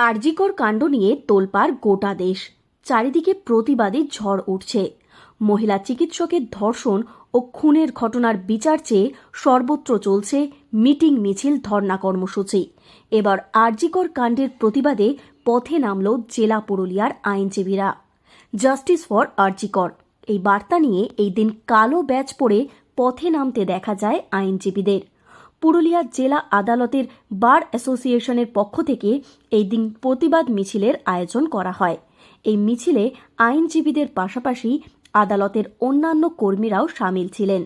আরজিকর কাণ্ড নিয়ে তোলপাড় গোটা দেশ। চারিদিকে প্রতিবাদী ঝড় উঠছে। মহিলা চিকিৎসকের ধর্ষণ ও খুনের ঘটনার বিচার চেয়ে সর্বত্র চলছে মিটিং, মিছিল, ধর্ণা কর্মসূচি। এবার আরজিকর কাণ্ডের প্রতিবাদে পথে নামল জেলা পুরুলিয়ার আইনজীবীরা। জাস্টিস ফর আরজিকর এই বার্তা নিয়ে এই দিন কালো ব্যাজ পরে পথে নামতে দেখা যায় আইনজীবীদের। পুরুলিয়া জেলা আদালতের বার অ্যাসোসিয়েশনের পক্ষ থেকে এই দিন প্রতিবাদ মিছিলের আয়োজন করা হয়। এই মিছিলে আইনজীবীদের পাশাপাশি আদালতের অন্যান্য কর্মীরাও সামিল ছিলেন।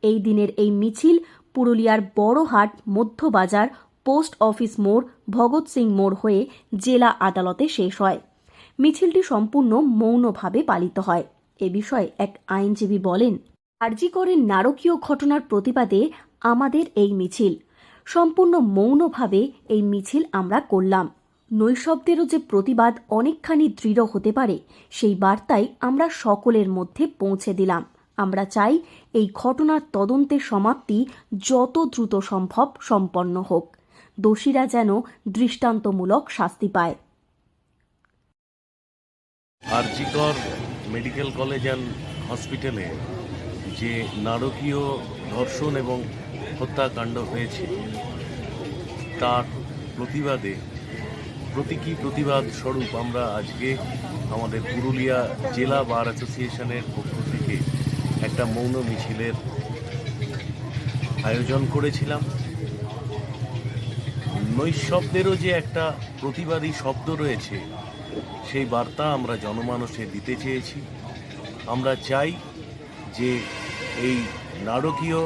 এই দিনের এই মিছিল পুরুলিয়ার বড়হাট, মধ্যবাজার, পোস্ট অফিস মোড়, ভগৎ সিং মোড় হয়ে জেলা আদালতে শেষ হয়। মিছিলটি সম্পূর্ণ মৌনভাবে পালিত হয়। এ বিষয়ে এক আইনজীবী বলেন, আরজিকরের নারকীয় ঘটনার প্রতিবাদে আমাদের এই মিছিল। সম্পূর্ণ মৌনভাবে এই মিছিল আমরা করলাম। নৈশব্দেরও যে প্রতিবাদ অনেকখানি দৃঢ় হতে পারে, সেই বার্তাই আমরা সকলের মধ্যে পৌঁছে দিলাম। আমরা চাই এই ঘটনার তদন্তের সমাপ্তি যত দ্রুত সম্ভব সম্পন্ন হোক। দোষীরা যেন দৃষ্টান্তমূলক শাস্তি পায়। আরজিকর মেডিকেল কলেজ অ্যান্ড হসপিটালে যে নারকীয় ধর্ষণ এবং হত্যাকাণ্ড হয়েছে, তার প্রতিবাদে প্রতীকী প্রতিবাদ স্বরূপ আমরা আজকে আমাদের পুরুলিয়া জেলা বার অ্যাসোসিয়েশনের পক্ষ থেকে একটা মৌন মিছিলের আয়োজন করেছিলাম। নৈশব্দেরও যে একটা প্রতিবাদী শব্দ রয়েছে, সেই বার্তা আমরা জনমানসে দিতে চেয়েছি। আমরা চাই যে এই নারকীয়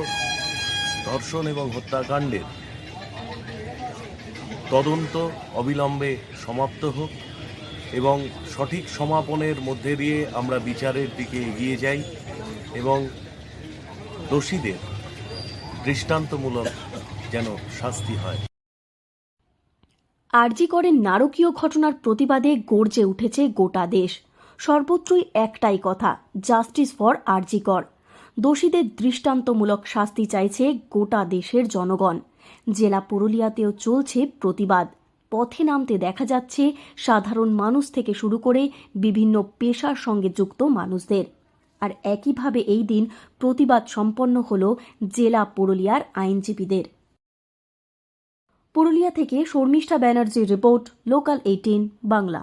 ধর্ষণ এবং হত্যাকাণ্ডের তদন্ত অবিলম্বে সমাপ্ত হোক এবং সঠিক সমাপনের মধ্যে দিয়ে আমরা বিচারের দিকে এগিয়ে যাই এবং দোষীদের দৃষ্টান্তমূলক যেন শাস্তি হয়। আরজিকরের নারকীয় ঘটনার প্রতিবাদে গর্জে উঠেছে গোটা দেশ। সর্বত্রই একটাই কথা, জাস্টিস ফর আরজিকর। দোষীদের দৃষ্টান্তমূলক শাস্তি চাইছে গোটা দেশের জনগণ। জেলা পুরুলিয়াতেও চলছে প্রতিবাদ। পথে নামতে দেখা যাচ্ছে সাধারণ মানুষ থেকে শুরু করে বিভিন্ন পেশার সঙ্গে যুক্ত মানুষদের। আর একইভাবে এই দিন প্রতিবাদ সম্পন্ন হল জেলা পুরুলিয়ার আইনজীবীদের। পুরুলিয়া থেকে শর্মিষ্ঠা ব্যানার্জির রিপোর্ট, লোকাল 18 বাংলা।